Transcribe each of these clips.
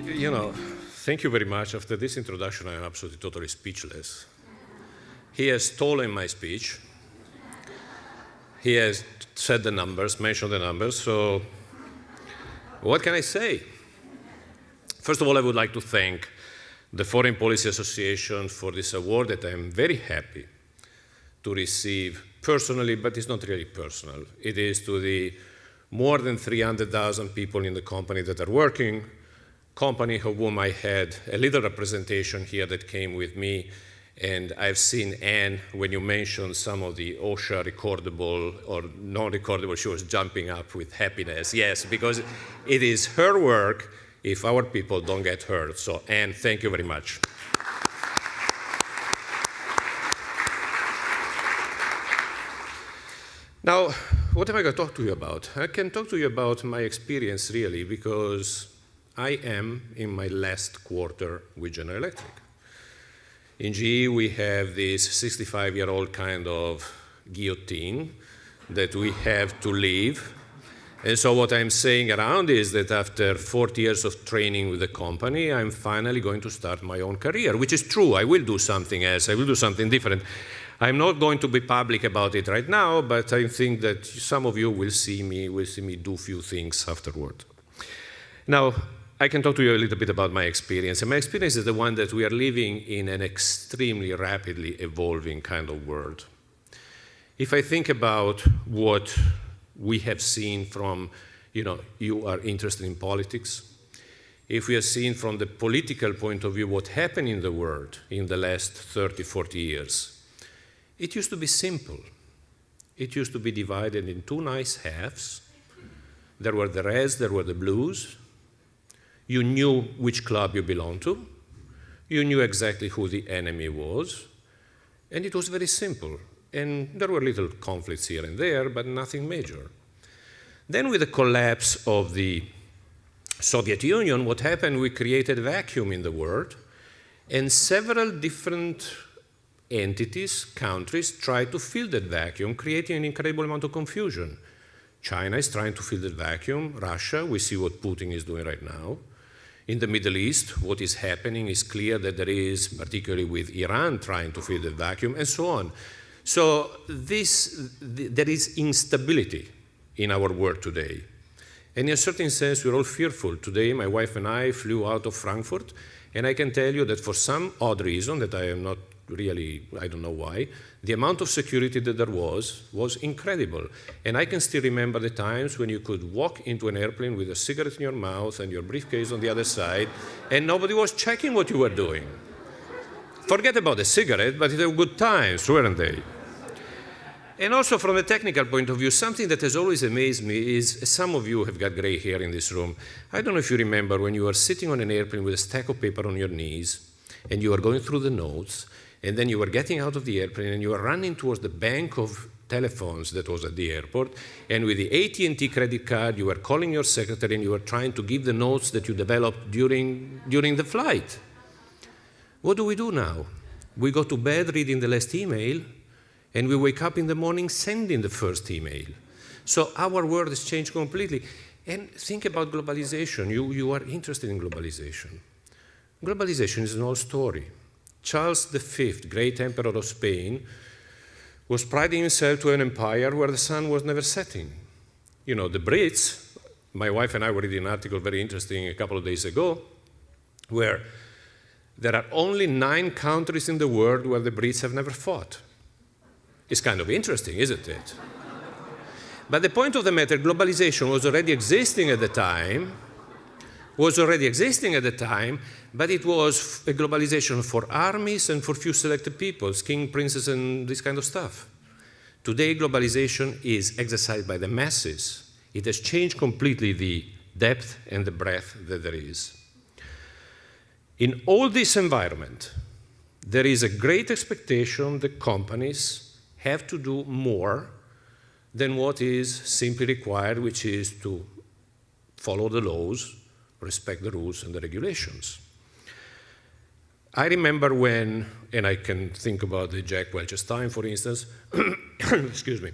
You know, thank you very much. After this introduction, I am absolutely totally speechless. He has stolen my speech. He has said the numbers, mentioned the numbers, so what can I say? First of all, I would like to thank the Foreign Policy Association for this award that I am very happy to receive personally, but it's not really personal. It is to the more than 300,000 people in the company that are working, company of whom I had a little representation here that came with me, and I've seen Anne, when you mentioned some of the OSHA recordable or non-recordable, she was jumping up with happiness. Yes, because it is her work if our people don't get hurt. So Anne, thank you very much. Now, what am I going to talk to you about? I can talk to you about my experience, really, because I am in my last quarter with General Electric. In GE, we have this 65-year-old kind of guillotine that we have to leave. And so what I'm saying around is that after 40 years of training with the company, I'm finally going to start my own career, which is true. I will do something else. I will do something different. I'm not going to be public about it right now, but I think that some of you will see me do a few things afterward. Now, I can talk to you a little bit about my experience. And my experience is the one that we are living in an extremely rapidly evolving kind of world. If I think about what we have seen from, you are interested in politics. If we have seen from the political point of view what happened in the world in the last 30, 40 years, it used to be simple. It used to be divided in two nice halves. There were the reds, there were the blues. You knew which club you belonged to. You knew exactly who the enemy was. And it was very simple. And there were little conflicts here and there, but nothing major. Then with the collapse of the Soviet Union, what happened, we created a vacuum in the world, and several different entities, countries, tried to fill that vacuum, creating an incredible amount of confusion. China is trying to fill that vacuum. Russia, we see what Putin is doing right now. In the Middle East, what is happening is clear that there is, particularly with Iran trying to fill the vacuum, and so on. So there is instability in our world today. And in a certain sense, we're all fearful. Today, my wife and I flew out of Frankfurt, and I can tell you that for some odd reason that I am not really, I don't know why, the amount of security that there was incredible. And I can still remember the times when you could walk into an airplane with a cigarette in your mouth and your briefcase on the other side, and nobody was checking what you were doing. Forget about the cigarette, but they were good times, weren't they? And also from a technical point of view, something that has always amazed me is, some of you have got gray hair in this room. I don't know if you remember when you were sitting on an airplane with a stack of paper on your knees, and you were going through the notes, and then you were getting out of the airplane, and you were running towards the bank of telephones that was at the airport, and with the AT&T credit card, you were calling your secretary, and you were trying to give the notes that you developed during the flight. What do we do now? We go to bed reading the last email, and we wake up in the morning sending the first email. So our world has changed completely. And think about globalization. You are interested in globalization. Globalization is an old story. Charles V, great emperor of Spain, was priding himself to an empire where the sun was never setting. The Brits, my wife and I were reading an article very interesting a couple of days ago, where there are only 9 countries in the world where the Brits have never fought. It's kind of interesting, isn't it? But the point of the matter, globalization was already existing at the time, but it was a globalization for armies and for few selected peoples, king, princes, and this kind of stuff. Today, globalization is exercised by the masses. It has changed completely the depth and the breadth that there is. In all this environment, there is a great expectation that companies have to do more than what is simply required, which is to follow the laws, respect the rules and the regulations. I remember when, and I can think about the Jack Welch's time, for instance, excuse me.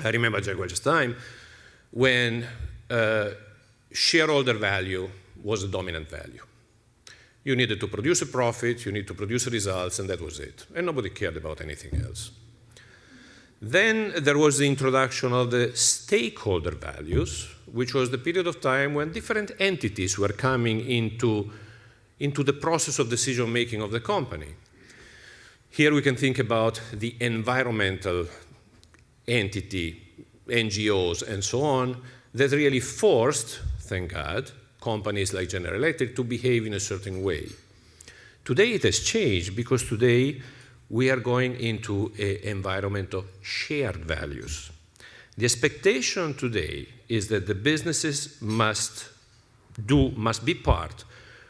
I remember Jack Welch's time when shareholder value was the dominant value. You needed to produce a profit, you need to produce results, and that was it. And nobody cared about anything else. Then there was the introduction of the stakeholder values, which was the period of time when different entities were coming into the process of decision-making of the company. Here we can think about the environmental entity, NGOs, and so on, that really forced, thank God, companies like General Electric to behave in a certain way. Today it has changed because today we are going into an environment of shared values. The expectation today is that the businesses must be part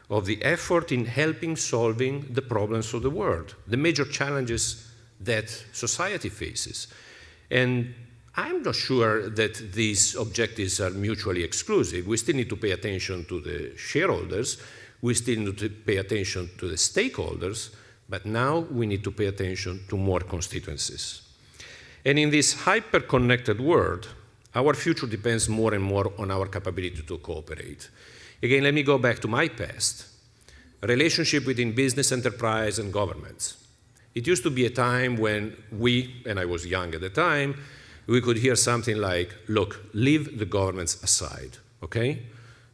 of the effort in helping solving the problems of the world, the major challenges that society faces. And I'm not sure that these objectives are mutually exclusive. We still need to pay attention to the shareholders, we still need to pay attention to the stakeholders, but now we need to pay attention to more constituencies. And in this hyper-connected world, our future depends more and more on our capability to cooperate. Again, let me go back to my past. A relationship between business, enterprise, and governments. It used to be a time when we, and I was young at the time, we could hear something like, look, leave the governments aside, okay?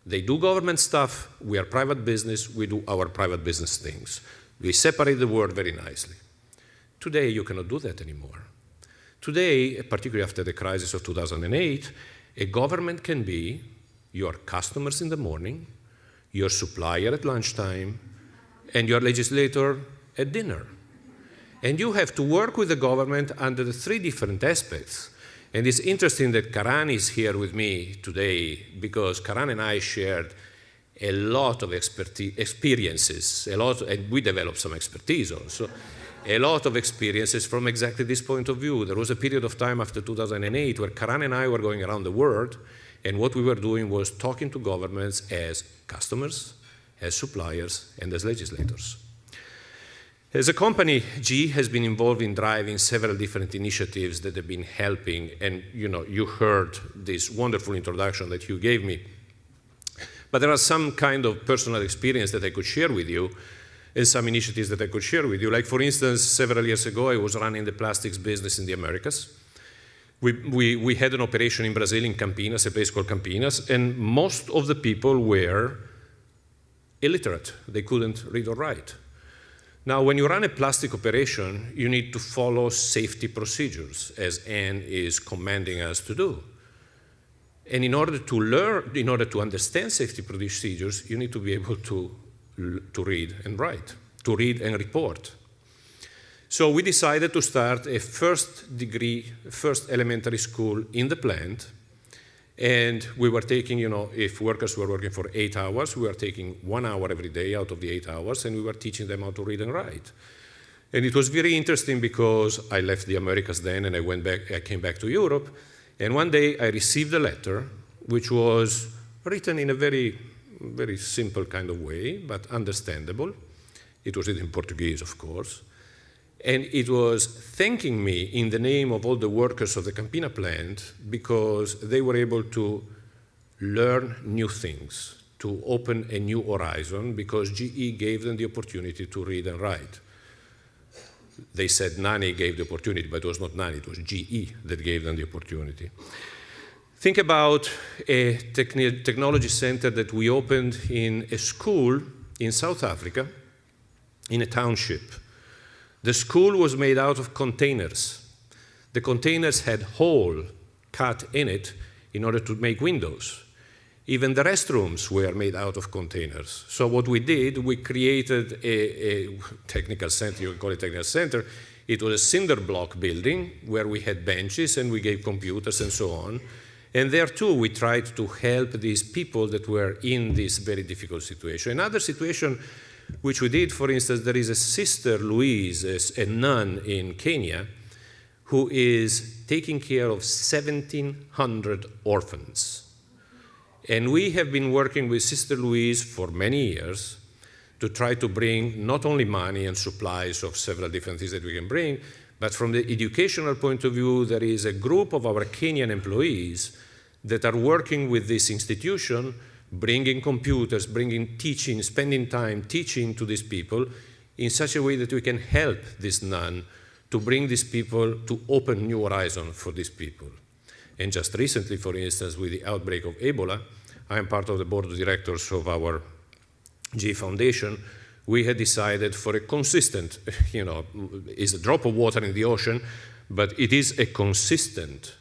They do government stuff, we are private business, we do our private business things. We separate the world very nicely. Today, you cannot do that anymore. Today, particularly after the crisis of 2008, a government can be your customers in the morning, your supplier at lunchtime, and your legislator at dinner. And you have to work with the government under the three different aspects. And it's interesting that Karan is here with me today because Karan and I shared a lot of experiences, and we developed some expertise also, a lot of experiences from exactly this point of view. There was a period of time after 2008 where Karan and I were going around the world, and what we were doing was talking to governments as customers, as suppliers, and as legislators. As a company, GE has been involved in driving several different initiatives that have been helping, and you heard this wonderful introduction that Hugh gave me. But there are some kind of personal experience that I could share with you, and some initiatives that I could share with you. Like, for instance, several years ago, I was running the plastics business in the Americas. We had an operation in Brazil, in Campinas, a place called Campinas, and most of the people were illiterate. They couldn't read or write. Now, when you run a plastic operation, you need to follow safety procedures, as Anne is commanding us to do. And in order to understand safety procedures, you need to be able to read and write, to read and report. So we decided to start a first elementary school in the plant. And we were taking, if workers were working for 8 hours, we were taking 1 hour every day out of the 8 hours, and we were teaching them how to read and write. And it was very interesting because I left the Americas then, and I came back to Europe. And one day I received a letter, which was written in a very, very simple kind of way, but understandable. It was written in Portuguese, of course. And it was thanking me in the name of all the workers of the Campina plant because they were able to learn new things, to open a new horizon, because GE gave them the opportunity to read and write. They said Nani gave the opportunity, but it was not Nani, it was GE that gave them the opportunity. Think about a technology center that we opened in a school in South Africa, in a township. The school was made out of containers. The containers had holes cut in it in order to make windows. Even the restrooms were made out of containers. So what we did, we created a technical center, you can call it a technical center. It was a cinder block building where we had benches and we gave computers and so on. And there too, we tried to help these people that were in this very difficult situation. Another situation which we did, for instance, there is a sister, Louise, a nun in Kenya, who is taking care of 1,700 orphans. And we have been working with Sister Louise for many years to try to bring not only money and supplies of several different things that we can bring, but from the educational point of view, there is a group of our Kenyan employees that are working with this institution bringing computers, bringing teaching, spending time teaching to these people in such a way that we can help this nun to bring these people to open new horizons for these people. And just recently, for instance, with the outbreak of Ebola, I am part of the board of directors of our GE Foundation. We had decided for a consistent, is a drop of water in the ocean, but it is a consistent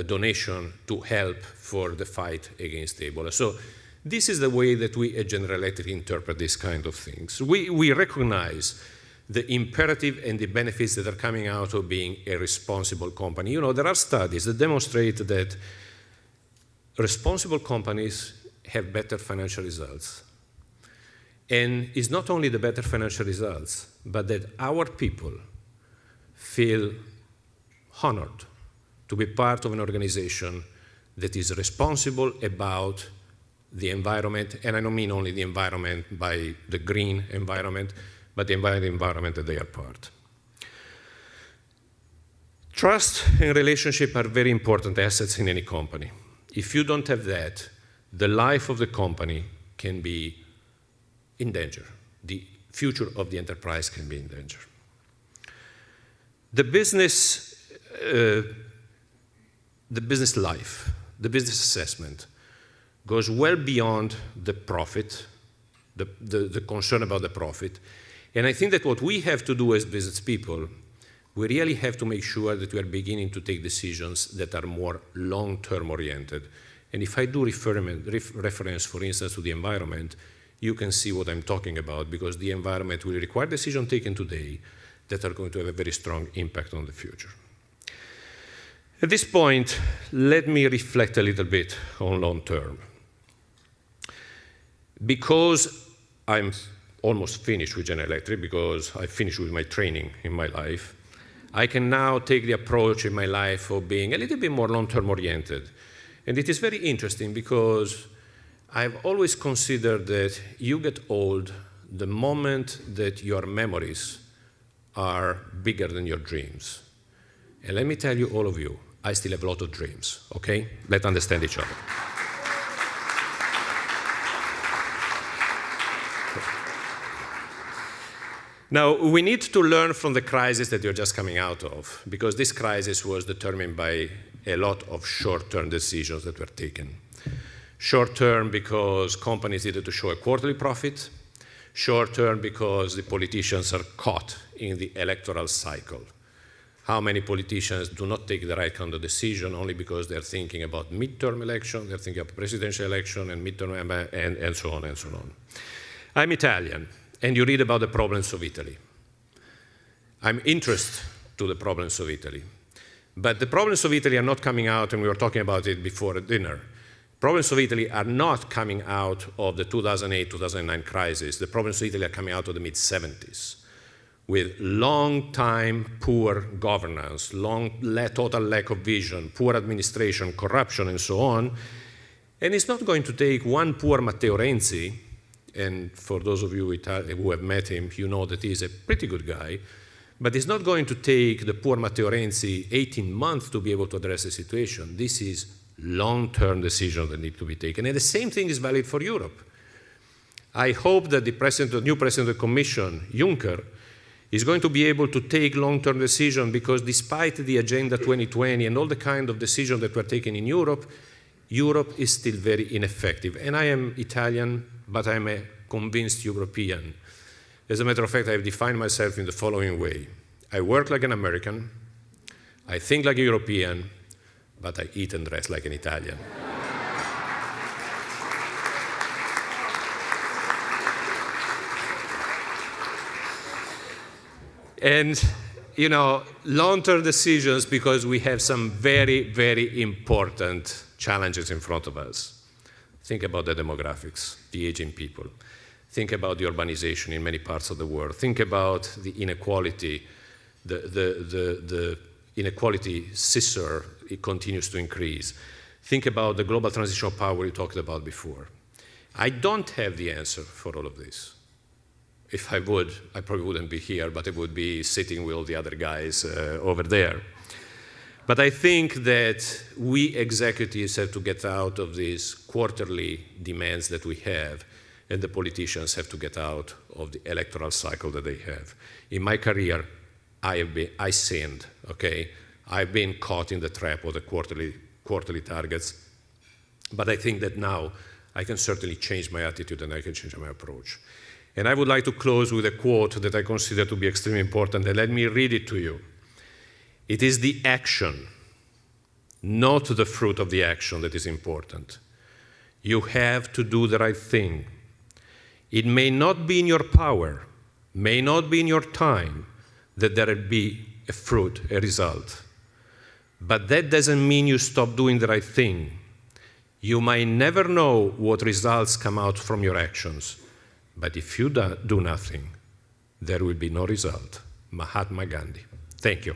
donation to help for the fight against Ebola. So this is the way that we at General Electric interpret these kind of things. We recognize the imperative and the benefits that are coming out of being a responsible company. There are studies that demonstrate that responsible companies have better financial results. And it's not only the better financial results, but that our people feel honored to be part of an organization that is responsible about the environment, and I don't mean only the environment by the green environment, but the environment that they are part. Trust and relationship are very important assets in any company. If you don't have that, the life of the company can be in danger. The future of the enterprise can be in danger. The business life, the business assessment, goes well beyond the profit, the concern about the profit. And I think that what we have to do as business people, we really have to make sure that we are beginning to take decisions that are more long-term oriented. And if I do reference, for instance, to the environment, you can see what I'm talking about, because the environment will require decisions taken today that are going to have a very strong impact on the future. At this point, let me reflect a little bit on long term. Because I'm almost finished with General Electric, because I finished with my training in my life, I can now take the approach in my life of being a little bit more long-term oriented. And it is very interesting because I've always considered that you get old the moment that your memories are bigger than your dreams. And let me tell you, all of you, I still have a lot of dreams, okay? Let's understand each other. Now, we need to learn from the crisis that you're just coming out of, because this crisis was determined by a lot of short-term decisions that were taken. Short-term because companies needed to show a quarterly profit. Short-term because the politicians are caught in the electoral cycle. How many politicians do not take the right kind of decision only because they're thinking about midterm election, they're thinking about presidential election and midterm, and so on and so on. I'm Italian. And you read about the problems of Italy. I'm interested to the problems of Italy. But the problems of Italy are not coming out, and we were talking about it before dinner. Problems of Italy are not coming out of the 2008-2009 crisis. The problems of Italy are coming out of the mid-70s, with long-time poor governance, total lack of vision, poor administration, corruption, and so on. And it's not going to take one poor Matteo Renzi, and for those of you who have met him, you know that he's a pretty good guy, but it's not going to take the poor Matteo Renzi 18 months to be able to address the situation. This is long-term decisions that need to be taken. And the same thing is valid for Europe. I hope that the new president of the Commission, Juncker, is going to be able to take long-term decisions, because despite the Agenda 2020 and all the kind of decisions that were taken in Europe, Europe is still very ineffective. And I am Italian, but I'm a convinced European. As a matter of fact, I have defined myself in the following way. I work like an American, I think like a European, but I eat and dress like an Italian. And, long-term decisions, because we have some very, very important challenges in front of us. Think about the demographics, the aging people. Think about the urbanization in many parts of the world. Think about the inequality. The inequality scissor, it continues to increase. Think about the global transition of power we talked about before. I don't have the answer for all of this. If I would, I probably wouldn't be here, but I would be sitting with all the other guys over there. But I think that we executives have to get out of these quarterly demands that we have, and the politicians have to get out of the electoral cycle that they have. In my career, I sinned, okay? I've been caught in the trap of the quarterly targets, but I think that now I can certainly change my attitude and I can change my approach. And I would like to close with a quote that I consider to be extremely important, and let me read it to you. It is the action, not the fruit of the action, that is important. You have to do the right thing. It may not be in your power, may not be in your time, that there will be a fruit, a result. But that doesn't mean you stop doing the right thing. You might never know what results come out from your actions, but if you do nothing, there will be no result. Mahatma Gandhi. Thank you.